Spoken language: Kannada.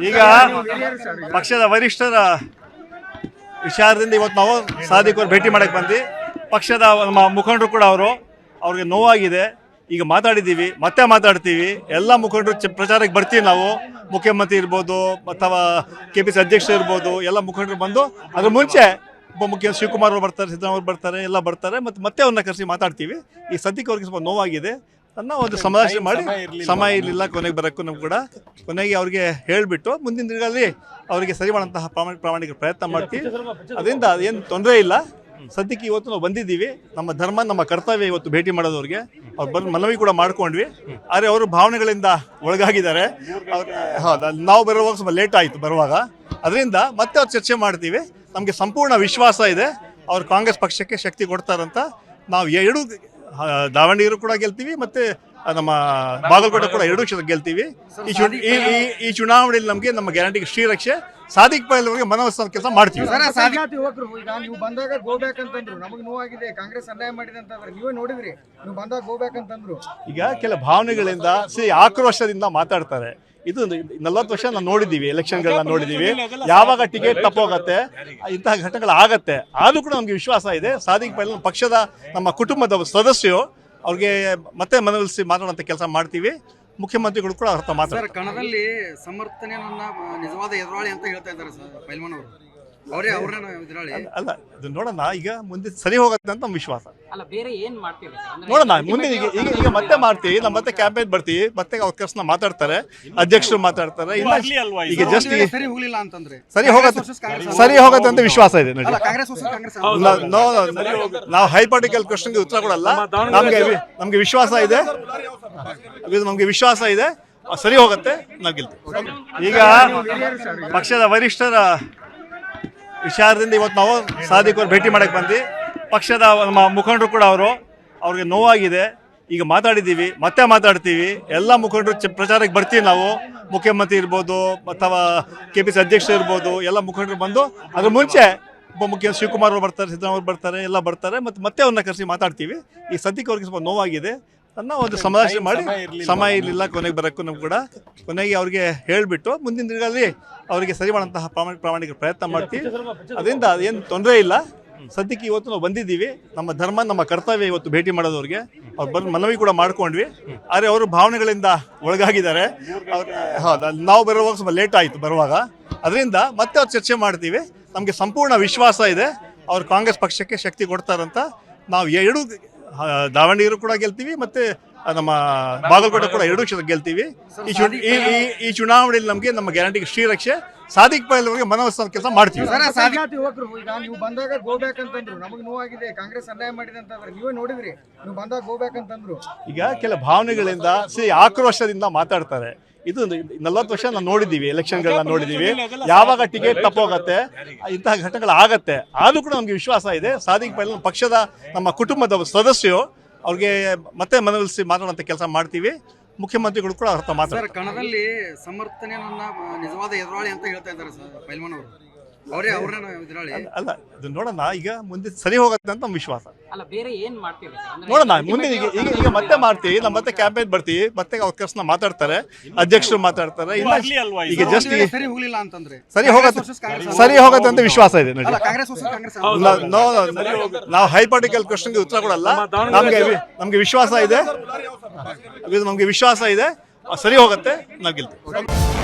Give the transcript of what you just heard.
ಈಗ ಪಕ್ಷದ ವರಿಷ್ಠರ ವಿಚಾರದಿಂದ ಇವತ್ತು ನಾವು ಸಾದಿಕ್ ಅವ್ರು ಭೇಟಿ ಮಾಡಕ್ಕೆ ಬಂದು ಪಕ್ಷದ ನಮ್ಮ ಮುಖಂಡರು ಕೂಡ ಅವ್ರಿಗೆ ನೋವಾಗಿದೆ. ಈಗ ಮಾತಾಡಿದ್ದೀವಿ, ಮತ್ತೆ ಮಾತಾಡ್ತೀವಿ. ಎಲ್ಲ ಮುಖಂಡರು ಪ್ರಚಾರಕ್ಕೆ ಬರ್ತೀವಿ ನಾವು. ಮುಖ್ಯಮಂತ್ರಿ ಇರ್ಬೋದು ಅಥವಾ KPC ಅಧ್ಯಕ್ಷರು ಇರ್ಬೋದು, ಎಲ್ಲ ಮುಖಂಡರು ಬಂದು ಅದ್ರ ಮುಂಚೆ ಉಪಮುಖ್ಯಮಂತ್ರಿ ಶಿವಕುಮಾರ್ ಅವರು ಬರ್ತಾರೆ, ಸಿದ್ದರಾಮಯ್ಯ ಅವರು ಬರ್ತಾರೆ, ಎಲ್ಲ ಬರ್ತಾರೆ. ಮತ್ತೆ ಅವ್ರನ್ನ ಕರೆಸಿ ಮಾತಾಡ್ತೀವಿ. ಈ ಸದ್ಯಕ್ಕೆ ಅವ್ರಿಗೆ ಸ್ವಲ್ಪ ನೋವಾಗಿದೆ ಅನ್ನೋ ಒಂದು ಸಮಾಲೋಚನೆ ಮಾಡಿ ಸಮಯ ಇರಲಿಲ್ಲ ಕೊನೆಗೆ ಬರೋಕ್ಕೂ ನಮ್ಗೆ ಕೂಡ. ಕೊನೆಗೆ ಅವ್ರಿಗೆ ಹೇಳಿಬಿಟ್ಟು ಮುಂದಿನ ದಿನಗಳಲ್ಲಿ ಅವರಿಗೆ ಸರಿ ಮಾಡುವಂತಹ ಪ್ರಾಮಾಣಿಕ ಪ್ರಯತ್ನ ಮಾಡ್ತೀವಿ. ಅದರಿಂದ ಅದೇನು ತೊಂದರೆ ಇಲ್ಲ. ಸದ್ಯಕ್ಕೆ ಇವತ್ತು ನಾವು ಬಂದಿದ್ದೀವಿ. ನಮ್ಮ ಧರ್ಮ, ನಮ್ಮ ಕರ್ತವ್ಯ ಇವತ್ತು ಭೇಟಿ ಮಾಡೋದವ್ರಿಗೆ. ಅವ್ರು ಬಂದು ಮನವಿ ಕೂಡ ಮಾಡ್ಕೊಂಡ್ವಿ. ಆದರೆ ಅವರು ಭಾವನೆಗಳಿಂದ ಒಳಗಾಗಿದ್ದಾರೆ. ಹೌದು, ನಾವು ಬರುವಾಗ ಸ್ವಲ್ಪ ಲೇಟ್ ಆಯಿತು ಬರುವಾಗ. ಅದರಿಂದ ಮತ್ತೆ ಅವ್ರು ಚರ್ಚೆ ಮಾಡ್ತೀವಿ. ನಮಗೆ ಸಂಪೂರ್ಣ ವಿಶ್ವಾಸ ಇದೆ ಅವ್ರು ಕಾಂಗ್ರೆಸ್ ಪಕ್ಷಕ್ಕೆ ಶಕ್ತಿ ಕೊಡ್ತಾರಂತ. ನಾವು ಎರಡು ದಾವಣಗೆರೆ ಕೂಡ ಗೆಲ್ತೀವಿ, ಮತ್ತೆ ನಮ್ಮ ಬಾಗಲಕೋಟೆ ಕೂಡ 2 ಕ್ಷೇತ್ರ ಗೆಲ್ತೀವಿ. ಈ ಚುನಾವಣೆಯಲ್ಲಿ ನಮಗೆ ನಮ್ಮ ಗ್ಯಾರಂಟಿಗೆ ಶ್ರೀರಕ್ಷೆ ಸಾದಿಕ್ ಪೈಲ್ ಅವರಿಗೆ ಮನವೊಲಿಸುವ ಕೆಲಸ ಮಾಡ್ತೀವಿ. ಯುವಕರು ಈಗ ನೀವು ಬಂದಾಗ ಗೋಬ್ಯಾಕ್ ಅಂತಂದ್ರು, ನಮಗೆ ನೋವಾಗಿದೆ, ಕಾಂಗ್ರೆಸ್ ಅನ್ಯಾಯ ಮಾಡಿದೆ ಅಂತಂದ್ರೆ ನೀವೇ ನೋಡಿದ್ರಿ, ನೀವು ಬಂದಾಗ ಗೋಬ್ಯಾಕ್ ಅಂತಂದ್ರು. ಈಗ ಕೆಲ ಭಾವನೆಗಳಿಂದ ಆಕ್ರೋಶದಿಂದ ಮಾತಾಡ್ತಾರೆ. ಇದು 40 ವರ್ಷ ನಾವು ನೋಡಿದ್ದೀವಿ, ಎಲೆಕ್ಷನ್ಗಳನ್ನ ನೋಡಿದ್ದೀವಿ. ಯಾವಾಗ ಟಿಕೆಟ್ ತಪ್ಪೋಗತ್ತೆ, ಇಂತಹ ಘಟನೆಗಳಾಗತ್ತೆ. ಆದರೂ ಕೂಡ ನಮಗೆ ವಿಶ್ವಾಸ ಇದೆ ಸಾದಿಕ್ ಪೈಲ್ ಪಕ್ಷದ ನಮ್ಮ ಕುಟುಂಬದ ಸದಸ್ಯರು. ಅವ್ರಿಗೆ ಮತ್ತೆ ಮನವೊಲಿಸಿ ಮಾತಾಡುವಂಥ ಕೆಲಸ ಮಾಡ್ತೀವಿ. ಮುಖ್ಯಮಂತ್ರಿಗಳು ಕೂಡ ಅರ್ಥ ಮಾತಾಡ್ತಾರೆ. ಕಣದಲ್ಲಿ ಸಮರ್ಥನೆ ನಿಜವಾದ ಎದುರಾಳಿ ಅಂತ ಹೇಳ್ತಾ ಇದ್ದಾರೆ ಸರ್ ಪೈಲ್ವಾನ್ ಅವರು. ಅವರೇ ಅವ್ರನ್ನ ಎದುರಾಳಿ ಅಲ್ಲ, ಅದು ನೋಡೋಣ. ಈಗ ಮುಂದೆ ಸರಿ ಹೋಗುತ್ತೆ ಅಂತ ನಮ್ಮ ವಿಶ್ವಾಸ. ಅಲ್ಲ, ಬೇರೆ ಏನ್ ಮಾಡ್ತೀವಿ ನೋಡೋಣ ಮುಂದೆ. ಈಗ ಮತ್ತೆ ಮಾಡ್ತೀವಿ, ನಮ್ಮ ಮತ್ತೆ ಕ್ಯಾಂಪೇನ್ ಬರ್ತೀವಿ, ಮತ್ತೆ ಅವ್ರ ಕೆಲಸ ಮಾತಾಡ್ತಾರೆ, ಅಧ್ಯಕ್ಷರು ಮಾತಾಡ್ತಾರೆ. ಈಗ ಜಸ್ಟ್ ಸರಿ ಹೋಗ್ಲಿಲ್ಲ ಅಂತಂದ್ರೆ ಸರಿ ಹೋಗುತ್ತೆ ಅಂತ ವಿಶ್ವಾಸ ಇದೆ. ಕಾಂಗ್ರೆಸ್ ನಾವು ಹೈಪಾಟಿಕಲ್ ಕ್ವಶನ್ಗೆ ಉತ್ತರ ಕೊಡಲ್ಲ. ನಮ್ಗೆ ವಿಶ್ವಾಸ ಇದೆ, ನಮ್ಗೆ ವಿಶ್ವಾಸ ಇದೆ ಸರಿ ಹೋಗುತ್ತೆ, ನಾವು ಗೆಲ್ತೀವಿ. ಈಗ ಪಕ್ಷದ ವರಿಷ್ಠರ ವಿಚಾರದಿಂದ ಇವತ್ತು ನಾವು ಸಾದಿಕ್ ಅವ್ರು ಭೇಟಿ ಮಾಡಕ್ಕೆ ಬಂದು ಪಕ್ಷದ ನಮ್ಮ ಮುಖಂಡರು ಕೂಡ ಅವ್ರಿಗೆ ನೋವಾಗಿದೆ. ಈಗ ಮಾತಾಡಿದ್ದೀವಿ, ಮತ್ತೆ ಮಾತಾಡ್ತೀವಿ. ಎಲ್ಲ ಮುಖಂಡರು ಪ್ರಚಾರಕ್ಕೆ ಬರ್ತೀವಿ ನಾವು. ಮುಖ್ಯಮಂತ್ರಿ ಇರ್ಬೋದು ಅಥವಾ KPC ಅಧ್ಯಕ್ಷರು ಇರ್ಬೋದು, ಎಲ್ಲ ಮುಖಂಡರು ಬಂದು ಅದ್ರ ಮುಂಚೆ ಉಪಮುಖ್ಯಮಂತ್ರಿ ಶಿವಕುಮಾರ್ ಅವರು ಬರ್ತಾರೆ, ಸಿದ್ದರಾಮಯ್ಯ ಅವರು ಬರ್ತಾರೆ, ಎಲ್ಲ ಬರ್ತಾರೆ. ಮತ್ತೆ ಅವ್ರನ್ನ ಕರೆಸಿ ಮಾತಾಡ್ತೀವಿ. ಈ ಸದ್ಯಕ್ಕೆ ಅವ್ರಿಗೆ ಸ್ವಲ್ಪ ನೋವಾಗಿದೆ ಅನ್ನೋ ಒಂದು ಸಮಾಲೋಚನೆ ಮಾಡಿ ಸಮಯ ಇರಲಿಲ್ಲ ಕೊನೆಗೆ ಬರೋಕ್ಕೂ ನಮ್ಗೆ ಕೂಡ. ಕೊನೆಗೆ ಅವ್ರಿಗೆ ಹೇಳಿಬಿಟ್ಟು ಮುಂದಿನ ದಿನಗಳಲ್ಲಿ ಅವರಿಗೆ ಸರಿ ಮಾಡುವಂತಹ ಪ್ರಾಮಾಣಿಕ ಪ್ರಯತ್ನ ಮಾಡ್ತೀವಿ. ಅದರಿಂದ ಅದೇನು ತೊಂದರೆ ಇಲ್ಲ. ಸದ್ಯಕ್ಕೆ ಇವತ್ತು ನಾವು ಬಂದಿದ್ದೀವಿ. ನಮ್ಮ ಧರ್ಮ, ನಮ್ಮ ಕರ್ತವ್ಯ ಇವತ್ತು ಭೇಟಿ ಮಾಡೋದವ್ರಿಗೆ. ಅವ್ರು ಬಂದು ಮನವಿ ಕೂಡ ಮಾಡ್ಕೊಂಡ್ವಿ. ಆದರೆ ಅವರು ಭಾವನೆಗಳಿಂದ ಒಳಗಾಗಿದ್ದಾರೆ. ಹೌದು, ನಾವು ಬರುವಾಗ ಸ್ವಲ್ಪ ಲೇಟ್ ಆಯಿತು ಬರುವಾಗ. ಅದರಿಂದ ಮತ್ತೆ ಅವ್ರು ಚರ್ಚೆ ಮಾಡ್ತೀವಿ. ನಮಗೆ ಸಂಪೂರ್ಣ ವಿಶ್ವಾಸ ಇದೆ ಅವ್ರು ಕಾಂಗ್ರೆಸ್ ಪಕ್ಷಕ್ಕೆ ಶಕ್ತಿ ಕೊಡ್ತಾರಂತ. ನಾವು 2 ದಾವಣಗೆರೆ ಕೂಡ ಗೆಲ್ತೀವಿ, ಮತ್ತೆ ನಮ್ಮ ಬಾಗಲಕೋಟೆ ಕೂಡ 2 ಕ್ಷೇತ್ರ ಗೆಲ್ತೀವಿ. ಈ ಚುನಾವಣೆಯಲ್ಲಿ ನಮಗೆ ನಮ್ಮ ಗ್ಯಾರಂಟಿಗೆ ಶ್ರೀರಕ್ಷೆ ಸಾದಿಕ್ ಪೈಲ್ ಅವರಿಗೆ ಮನವೊಲಿಸುವ ಕೆಲಸ ಮಾಡ್ತೀವಿ. ಯುವಕರು ಈಗ ನೀವು ಬಂದಾಗ ಗೋಬ್ಯಾಕ್ ಅಂತಂದ್ರು, ನಮಗೆ ನೋವಾಗಿದೆ, ಕಾಂಗ್ರೆಸ್ ಅನ್ಯಾಯ ಮಾಡಿದೆ ಅಂತಂದ್ರೆ ನೀವೇ ನೋಡಿದ್ರಿ, ನೀವು ಬಂದಾಗ ಗೋಬ್ಯಾಕ್ ಅಂತಂದ್ರು. ಈಗ ಕೆಲ ಭಾವನೆಗಳಿಂದ ಆಕ್ರೋಶದಿಂದ ಮಾತಾಡ್ತಾರೆ. ಇದು 40 ವರ್ಷ ನಾವು ನೋಡಿದ್ದೀವಿ, ಎಲೆಕ್ಷನ್ಗಳನ್ನ ನೋಡಿದ್ದೀವಿ. ಯಾವಾಗ ಟಿಕೆಟ್ ತಪ್ಪೋಗತ್ತೆ, ಇಂತಹ ಘಟನೆಗಳಾಗತ್ತೆ. ಆದರೂ ಕೂಡ ನಮಗೆ ವಿಶ್ವಾಸ ಇದೆ ಸಾದಿಕ್ ಪೈಲ್ ಪಕ್ಷದ ನಮ್ಮ ಕುಟುಂಬದ ಸದಸ್ಯರು. ಅವ್ರಿಗೆ ಮತ್ತೆ ಮನವೊಲಿಸಿ ಮಾತಾಡುವಂಥ ಕೆಲಸ ಮಾಡ್ತೀವಿ. ಮುಖ್ಯಮಂತ್ರಿಗಳು ಕೂಡ ಅರ್ಥ ಮಾತಾಡ್ತಾರೆ. ಕಣದಲ್ಲಿ ಸಮರ್ಥನೆ ನಿಜವಾದ ಎದುರಾಳಿ ಅಂತ ಹೇಳ್ತಾ ಇದ್ದಾರೆ ಸರ್ ಪೈಲ್ವಾನ್ ಅವರು. ಅವರೇ ಅವ್ರನ್ನ ಎದುರಾಳಿ ಅಲ್ಲ, ಅದು ನೋಡೋಣ. ಈಗ ಮುಂದೆ ಸರಿ ಹೋಗುತ್ತೆ ಅಂತ ನಮ್ಮ ವಿಶ್ವಾಸ. ಅಲ್ಲ, ಬೇರೆ ಏನ್ ಮಾಡ್ತೀವಿ ನೋಡೋಣ ಮುಂದೆ. ಈಗ ಮತ್ತೆ ಮಾಡ್ತೀವಿ, ನಮ್ಮ ಮತ್ತೆ ಕ್ಯಾಂಪೇನ್ ಬರ್ತೀವಿ, ಮತ್ತೆ ಅವ್ರ ಕೆಲಸ ಮಾತಾಡ್ತಾರೆ, ಅಧ್ಯಕ್ಷರು ಮಾತಾಡ್ತಾರೆ. ಈಗ ಜಸ್ಟ್ ಸರಿ ಹೋಗ್ಲಿಲ್ಲ ಅಂತಂದ್ರೆ ಸರಿ ಹೋಗುತ್ತೆ ಅಂತ ವಿಶ್ವಾಸ ಇದೆ. ಕಾಂಗ್ರೆಸ್ ನಾವು ಹೈಪಾಟಿಕಲ್ ಕ್ವಶನ್ಗೆ ಉತ್ತರ ಕೊಡಲ್ಲ. ನಮ್ಗೆ ವಿಶ್ವಾಸ ಇದೆ, ನಮ್ಗೆ ವಿಶ್ವಾಸ ಇದೆ ಸರಿ ಹೋಗುತ್ತೆ, ನಾವು ಗೆಲ್ತೀವಿ.